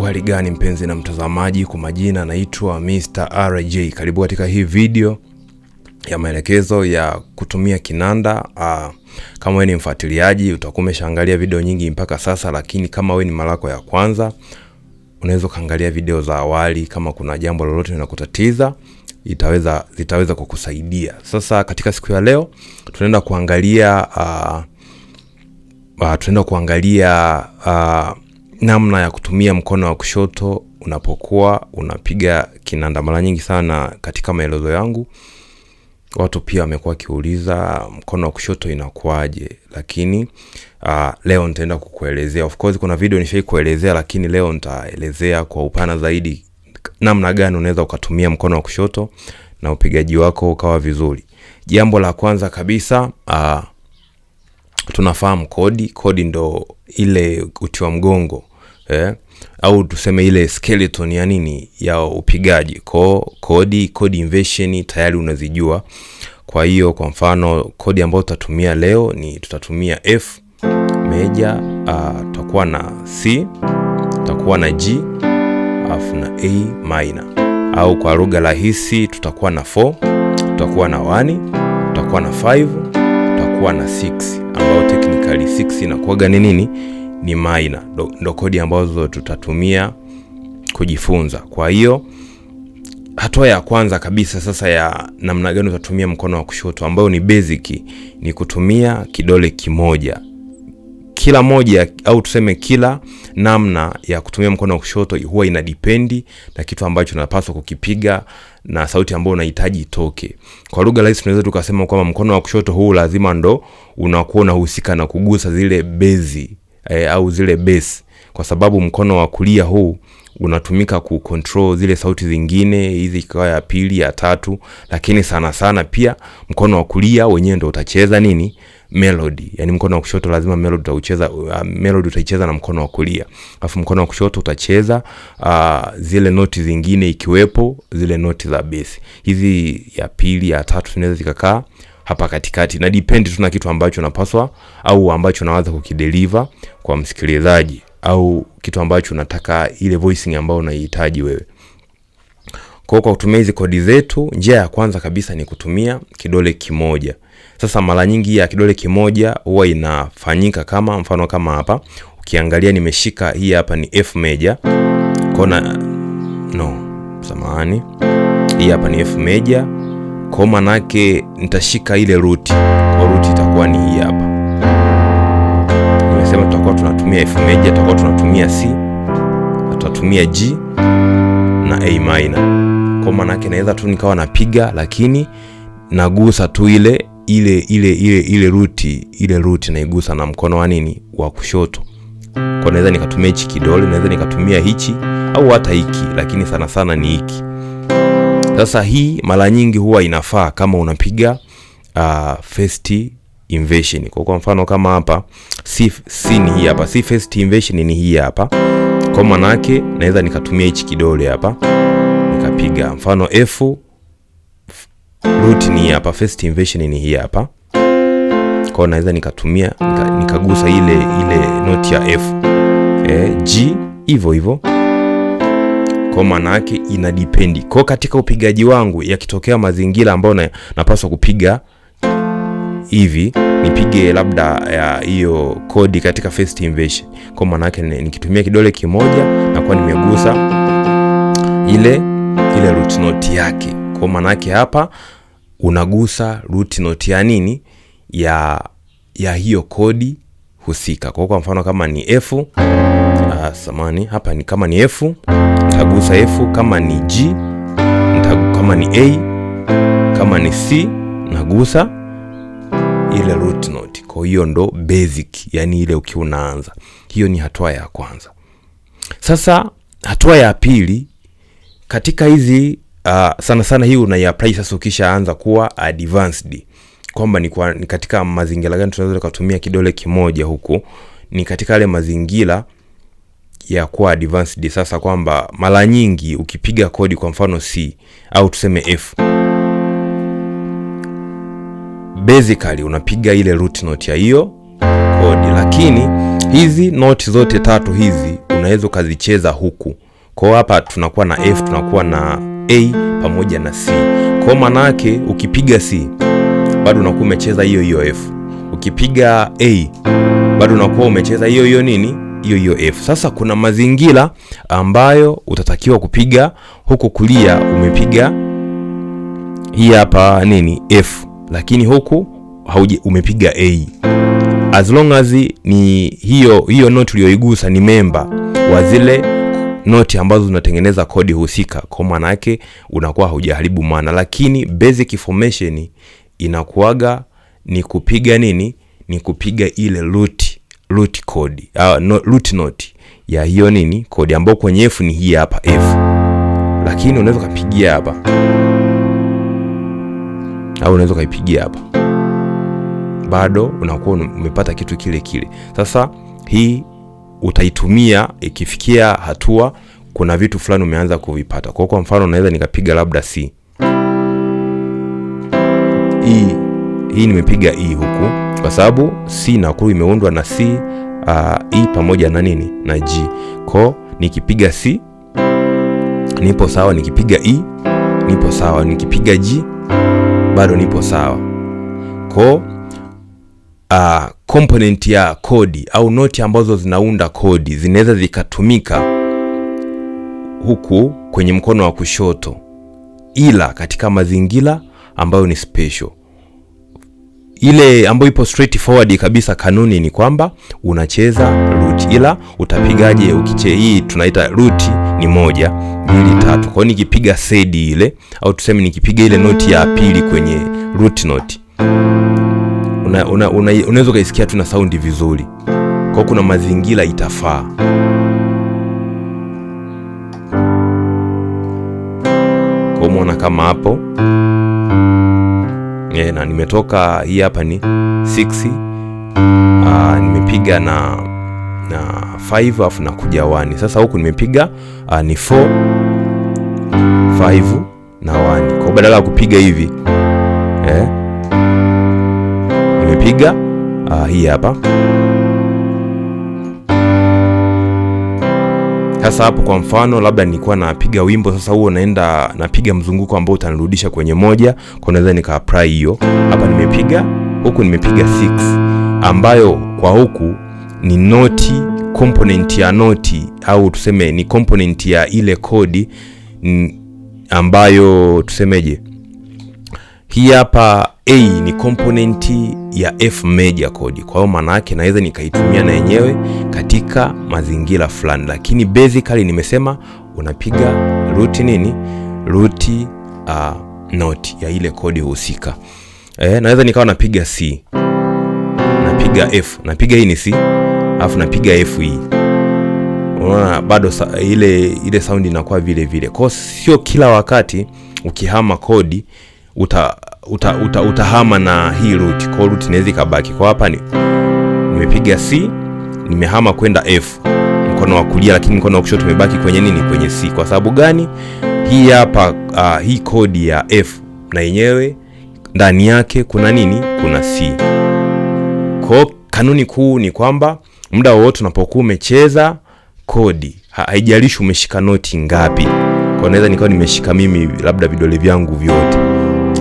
Hali gani mpenzi na mtazamaji, kwa majina naitwa Mr. RJ. Karibu katika hii video ya maelekezo ya kutumia kinanda. Kama wewe ni mfuatiliaji utakuwa umeshaangalia video nyingi mpaka sasa, lakini kama wewe ni mara yako ya kwanza unaweza kaangalia video za awali. Kama kuna jambo lolote linakutatiza zitaweza kukusaidia. Sasa katika siku ya leo tunaenda kuangalia namna ya kutumia mkono wa kushoto unapokuwa unapiga kinanda. Mara nyingi sana katika maelezo yangu watu pia wamekuwa kiuliza mkono wa kushoto inakuaje, lakini leo nitaenda kukuelezea. Of course kuna video nishaikuelezea, lakini leo nitaelezea kwa upana zaidi namna gani unaweza ukatumia mkono wa kushoto na upigaji wako ukawa vizuri. Jambo la kwanza kabisa, tunafahamu kodi ndo ile uti wa mgongo, au tuseme ile skeleton ya nini ya upigaji. Kodi inversion tayari unazijua. Kwa hiyo kwa mfano kodi ambayo tutatumia leo ni tutatumia F major, tutakuwa na C, tutakuwa na G, alafu na A minor, au kwa lugha rahisi tutakuwa na 4, tutakuwa na 1, tutakuwa na 5, tutakuwa na 6, ambao technically 6 inakuwa nini? Ni minor. Ndo kodi ambazo tutatumia kujifunza. Kwa hiyo hatua ya kwanza kabisa sasa ya namna gani utatumia mkono wa kushoto, ambao ni basic, ni kutumia kidole kimoja. Kila moja au tuseme kila namna ya kutumia mkono wa kushoto huwa ina depend na kitu ambacho unapaswa kukipiga na sauti ambayo unahitaji itoke. Kwa lugha rahisi tunaweza tukasema kwamba mkono wa kushoto huu lazima ndo unakuwa unahusika na kugusa zile bezi au zile bass, kwa sababu mkono wa kulia huu unatumika kucontrol zile sauti zingine, hizi ikawa ya pili, ya tatu, lakini sana pia mkono wa kulia wenyewe ndo utacheza nini? Melody. Yani mkono wa kushoto lazima melody utaicheza na mkono wa kulia. Alafu mkono wa kushoto utacheza zile noti zingine, ikiwepo zile noti za bass. Hizi ya pili, ya tatu zinaweza zikakaa hapa katikati, na depend tuna kitu ambacho unapaswa au ambacho unaanza kukideliver kwa msikilizaji, au kitu ambacho unataka ile voicing ambayo unahitaji wewe. Kwa kutumia hizi kodi zetu, njia ya kwanza kabisa ni kutumia kidole kimoja. Sasa mara nyingi ya kidole kimoja huwa inafanyika kama mfano kama hapa. Ukiangalia nimeshika hii hapa ni F major. Hii hapa ni F major. Kwa maana yake nitashika ile root. Kwa root itakuwa ni hii hapa. Nimesema tutakuwa tunatumia F major, tutakuwa tunatumia C, tutatumia G na A minor. Kwa maana yake naweza tu nikawa napiga, lakini nagusa tu ile root naigusa na mkono wa nini? Wa kushoto. Kwa naweza nikatumia hichi kidole, naweza nikatumia hichi au hata hiki, lakini sana ni hiki. Sasa hii mara nyingi huwa inafaa kama unapiga first inversion. Kwa mfano kama hapa C ni hii hapa, C first inversion ni hii hapa. Kwa maana yake naweza nikatumia hichi kidole hapa nikapiga. Mfano F root ni hapa, first inversion ni hii hapa. Kwa naweza nikatumia nikagusa ile note ya F. G hivyo. Kwa maana yake ina depend. Kwa katika upigaji wangu yakitokea mazingira ambayo napaswa kupiga hivi, nipige labda ya hiyo kodi katika first inversion. Kwa maana yake nikitumia kidole kimoja na kwa nimegusa ile root note yake. Kwa maana yake hapa unagusa root note ya nini? Ya hiyo kodi husika. Kwa mfano kama ni F, hapa ni kama ni F, nitagusa F. Kama ni G, kama ni A, kama ni C, nagusa ile root note. Kwa hiyo ndo basic, yani ile ukiwa unaanza. Hiyo ni hatua ya kwanza. Sasa hatua ya pili katika hizi sana hii unaiapply sasa ukishaanza kuwa advanced, kwamba ni katika mazingira gani tunaweza kutumia kidole kimoja huku. Ni katika yale mazingira ya kuwa advanced. Sasa kwamba mara nyingi ukipiga kodi kwa mfano C au tuseme F, basically unapiga ile root note ya hiyo kodi, lakini hizi note zote tatu hizi unaweza kuzicheza huku. Kwa hapa tunakuwa na F, tunakuwa na A pamoja na C. Kwa maana yake ukipiga C bado unakuwa umecheza hiyo F. Ukipiga A bado unakuwa umecheza hiyo nini? Hiyo F. Sasa kuna mazingira ambayo utatakiwa kupiga huku kulia umepiga hii hapa nini? F. Lakini huku umepiga A. As long as ni hiyo note uliyoigusa ni member wa zile noti ambazo zinatengeneza kodi husika, kwa maana yake unakuwa hujaharibu maana. Lakini basic formation inakuaga ni kupiga nini? Ni kupiga ile root code root note ya hiyo nini? Kodi ambayo kwenye F ni hii hapa F. Lakini unaweza kupigia hapa au unaweza kuipigia hapa, bado unakuwa umepata kitu kile kile. Sasa hii utaitumia ikifikia hatua kuna vitu fulani umeanza kuvipata. Kwa mfano naweza nikapiga labda C. Hii nimepiga E huku kwa sababu C na kuru imeundwa na C, E pamoja na nini? Na G. Kwa nikipiga C nipo sawa, nikipiga E nipo sawa, nikipiga G bado nipo sawa. Kwa component ya kodi au noti ambazo zinaunda kodi zinaweza zikatumika huku kwenye mkono wa kushoto, ila katika mazingira ambayo ni special. Ile ambayo ipo straightforward kabisa, kanuni ni kwamba unacheza root, ila utapigaje? Hii tunaita root ni 1 2 3. Kwa hiyo nikipiga sed ile au tuseme nikipiga ile noti ya pili kwenye root note, unaweza kuisikia tu na sound vizuri. Kwa kuna mazingira itafaa. Kwa umeona kama hapo na nimetoka hii hapa ni 6, nimepiga na 5 afu nakuja 1. Sasa huku nimepiga ni 4 5 na 1. Kwa badala ya kupiga hivi nimepiga hii hapa. Sasa hapo kwa mfano labda nilikuwa napiga wimbo, sasa huo naenda napiga mzunguko ambao utanirudisha kwenye 1. Kwa naweza nika apply hiyo hapa, nimepiga huku, nimepiga 6 ambayo kwa huku ni noti, component ya noti au tuseme ni component ya ile kodi ambayo tusemeje, hii hapa A ni component ya F major kodi. Kwa hiyo maana yake naweza nikaitumia na yenyewe katika mazingira fulani, lakini basically nimesema unapiga root nini? Root note ya ile kodi husika. Naweza nikawa napiga C, napiga F, napiga hii ni C, alafu napiga F hii. Unaona bado ile sound inakuwa vile vile. Kwa sio kila wakati ukihama kodi utahama na hii root. Kwa root inaweza ikabaki. Kwa hapa nimepiga C, nimehama kwenda F mkono wa kulia, lakini mkono wa kushoto umebaki kwenye nini? Kwenye C. Kwa sababu gani? Hii hapa hii kodi ya F na yenyewe ndani yake kuna nini? Kuna C. Kwa kanuni kuu ni kwamba muda wote unapokuwa umecheza kodi, haijalishi umeshika noti ngapi. Kwa naweza nikawa nimeshika mimi labda vidole vyangu vyote,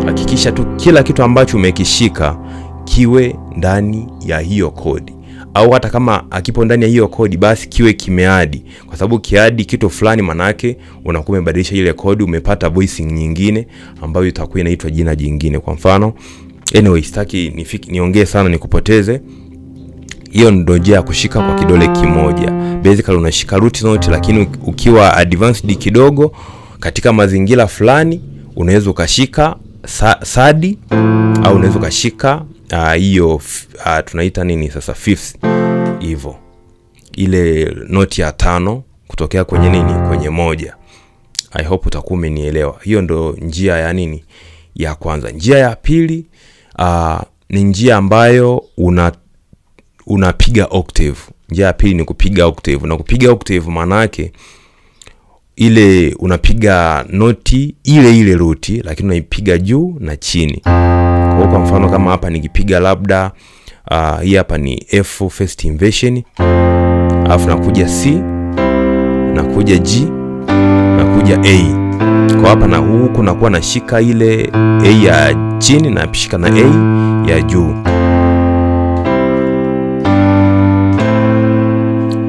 hakikisha tu kila kitu ambacho umekishika kiwe ndani ya hiyo kodi, au hata kama akipo ndani ya hiyo kodi basi kiwe kimeadi, kwa sababu kiadi kitu fulani manake unakuwa umebadilisha ile kodi, umepata voicing nyingine ambayo itakuwa inaitwa jina jingine. Kwa mfano anyway, sitaki niongee sana nikupoteze. Hiyo ndio njia ya kushika kwa kidole kimoja. Basically unashika root note, lakini ukiwa advanced kidogo katika mazingira fulani unaweza ukashika sadi au unaweza ukashika hiyo tunaita nini sasa, fifth hivyo, ile noti ya 5 kutokea kwenye nini? Kwenye 1. I hope utakuwa umenielewa. Hiyo ndo njia ya nini? Ya kwanza. Njia ya pili ni njia ambayo unapiga octave. Njia ya pili ni kupiga octave. Na kupiga octave maana yake ile unapiga noti ile root, lakini unaipiga juu na chini. Kwa mfano kama hapa nikipiga labda hii hapa ni F first inversion, alafu nakuja C, nakuja G, nakuja A. Kwa hapa na huku nakuwa nashika ile A ya chini na shika na A ya juu.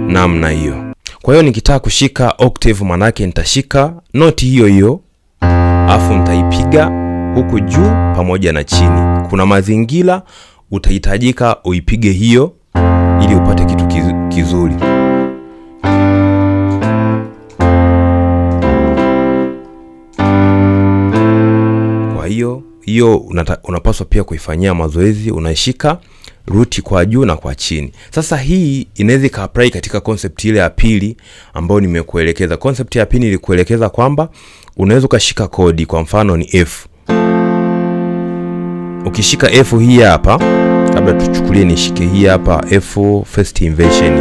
Namna hiyo. Kwa hiyo nikitaka kushika octave manake nitashika noti hiyo hiyo, afu nitaipiga huku juu pamoja na chini. Kuna mazingira utahitajika uipige hiyo ili upate kitu kizuri. Kwa hiyo unapaswa pia kuifanyia mazoezi, unashika ruti kwa juu na kwa chini. Sasa hii inaweza ka-apply katika concept ile ya pili ambayo nimekuelekeza. Concept ya pili nilikuelekeza kwamba unaweza ukashika kodi, kwa mfano ni F. Ukishika F hii hapa, kabla tuchukulie nishike hii hapa F first inversion.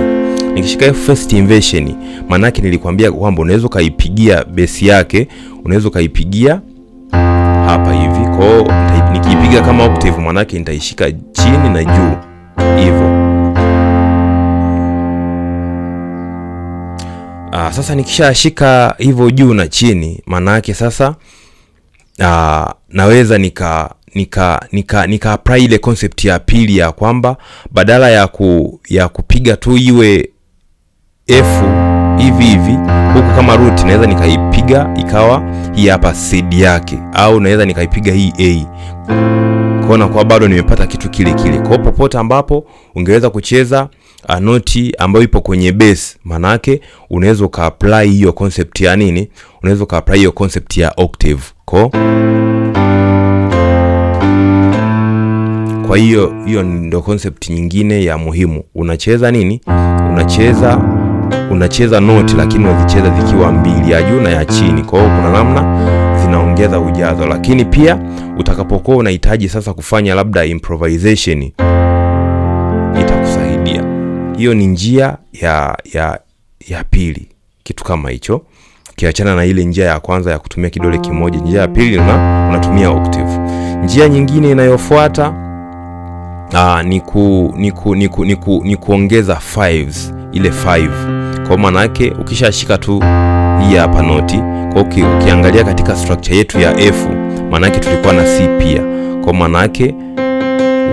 Nikishika F first inversion, maana yake nilikwambia kwamba unaweza kaipigia base yake, unaweza kaipigia hapa hivi. Kwa hiyo nikiipiga kama octave maana yake nitaishika chini na juu hivyo. Sasa nikishashika hivyo juu na chini, maana yake sasa naweza nika apply ile concept ya pili ya kwamba badala ya kupiga tu iwe F hivi huku kama root, naweza nikaipiga ikawa hii hapa seed yake, au naweza nikaipiga hii A. Kuona kwa bado nimepata kitu kile kile. Kwa popote ambapo ungeweza kucheza noti ambayo ipo kwenye base, manake unaweza ukaapply hiyo concept ya nini? Unaweza ukaapply hiyo concept ya octave. Kwa hiyo ndio concept nyingine ya muhimu. Unacheza nini? Unacheza noti lakini unazicheza zikiwa mbili, ya juu na ya chini. Kwa hiyo kuna namna zinaongeza ujazo, lakini pia utakapokuwa unahitaji sasa kufanya labda improvisation itakusaidia. Hiyo ni njia ya pili, kitu kama hicho. Kiachana na ile njia ya kwanza ya kutumia kidole kimoja, njia ya pili unatumia octave. Njia nyingine inayofuata ni kuongeza fives, ile 5. Kwa maana yake ukishashika tu hii hapa noti, kwa ukiangalia katika structure yetu ya F, maana yake tulikuwa na C pia. Kwa maana yake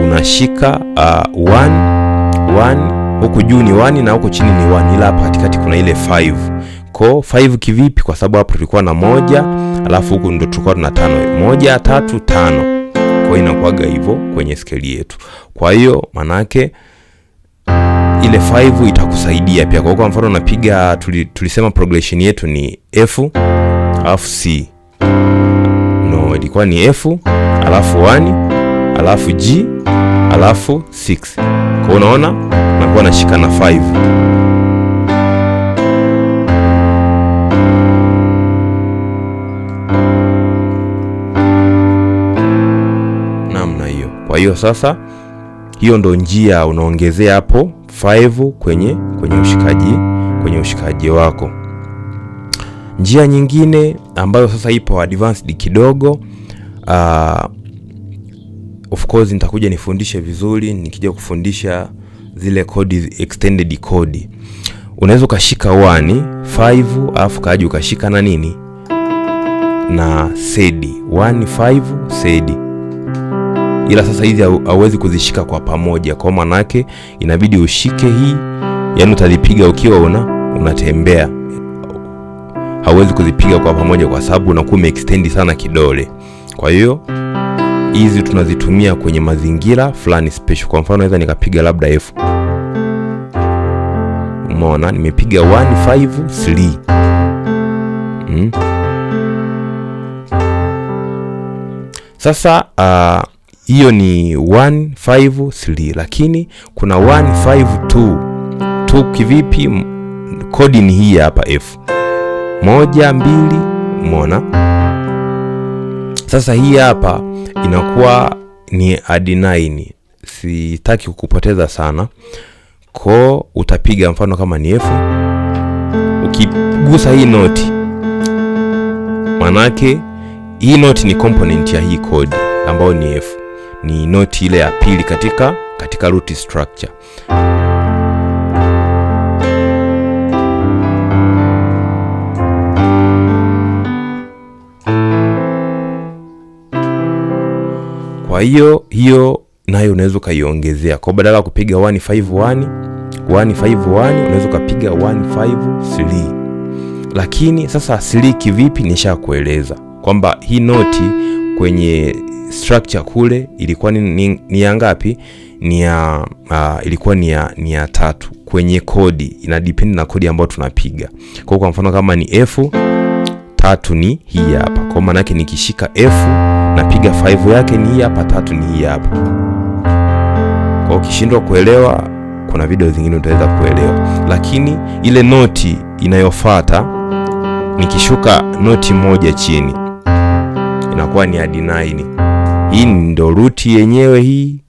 unashika 1 huku juu ni 1 na huku chini ni 1, ila hapa katikati kuna ile 5. Kwa 5 kivipi? Kwa sababu hapo tulikuwa na 1, alafu huku ndio tulikuwa na 5. 1 3 5. Kwa inakuaga hivyo kwenye scale yetu. Kwa hiyo manake ile 5 itakusaidia pia. Kwa mfano unapiga, tulisema progression yetu ni F alafu C. No, ilikuwa ni F alafu 1 alafu G alafu 6. Kwa unaona nakuwa nashika na 5. Namna hiyo. Kwa hiyo sasa hiyo ndo njia unaongezea hapo 5 kwenye ushikaji wako. Njia nyingine ambayo sasa ipo advanced kidogo, of course nitakuja nifundishe vizuri nikija kufundisha zile code, extended code. Unaweza ukashika 1 5 alafu kaje ukashika na nini na sed 1 5 sed, ila sasa hizi hauwezi kuzishika kwa pamoja. Kwa maana yake inabidi ushike hii, yani utazipiga ukiwa unatembea, hauwezi kuzipiga kwa pamoja kwa sababu unakuwa umeextend sana kidole. Kwa hiyo hizi tunazitumia kwenye mazingira fulani special. Kwa mfano naweza nikapiga labda F, umeona nimepiga 1 5 3. Sasa hiyo ni 1 5 3, lakini kuna 1 5 2 kivipi? Kodi ni hii hapa F 1 2, umeona. Sasa hii hapa inakuwa ni add 9. Sitaki kukupoteza sana. Kwa utapiga mfano kama ni F, ukigusa hii noti, manake hii noti ni component ya hii code ambayo ni F, ni noti ile ya pili katika root structure. Kwa hiyo nayo unaweza kaiongezea. Kwa badala ya kupiga 151 unaweza kupiga 153. Lakini sasa 3 kivipi nishakueleza kwamba hii noti kwenye structure kule ilikuwa ni ya ngapi? Ilikuwa ni ya 3. Kwenye kodi ina depend na kodi ambayo tunapiga. Kwa mfano kama ni F3 ni hii hapa. Kwa maana yake nikishika F napiga 5 yake ni hii hapa, 3 ni hii hapa. Kwa ukishindwa kuelewa, kuna video zingine utaweza kuelewa. Lakini ile noti inayofuata nikishuka noti moja chini inakuwa ni add 9. Hii ndio root yenyewe hii.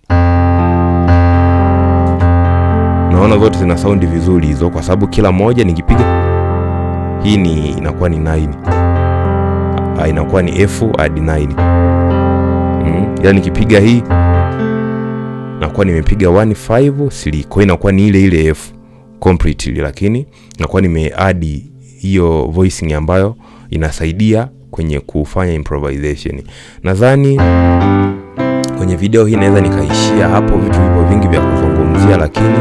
Naona zote zina sound vizuri hizo kwa sababu kila moja nikipiga hii inakuwa ni 9. Inakuwa ni F add 9. Yaani nikipiga hii nakuwa nimepiga 153. Kwa hiyo inakuwa ni ile F completely, lakini nakuwa nimeadd hiyo voicing ambayo inasaidia kwenye kufanya improvisation. Nadhani kwenye video hii naweza nikaishia hapo. Vitu vipo vingi vya kuzungumzia, lakini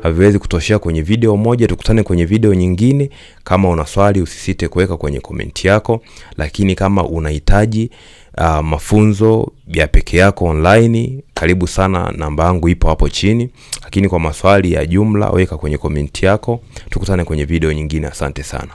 haviwezi kutoshea kwenye video moja. Tukutane kwenye video nyingine. Kama una swali usisite kuweka kwenye comment yako, lakini kama unahitaji mafunzo ya peke yako online, karibu sana, namba yangu ipo hapo chini. Lakini kwa maswali ya jumla weka kwenye comment yako. Tukutane kwenye video nyingine. Asante sana.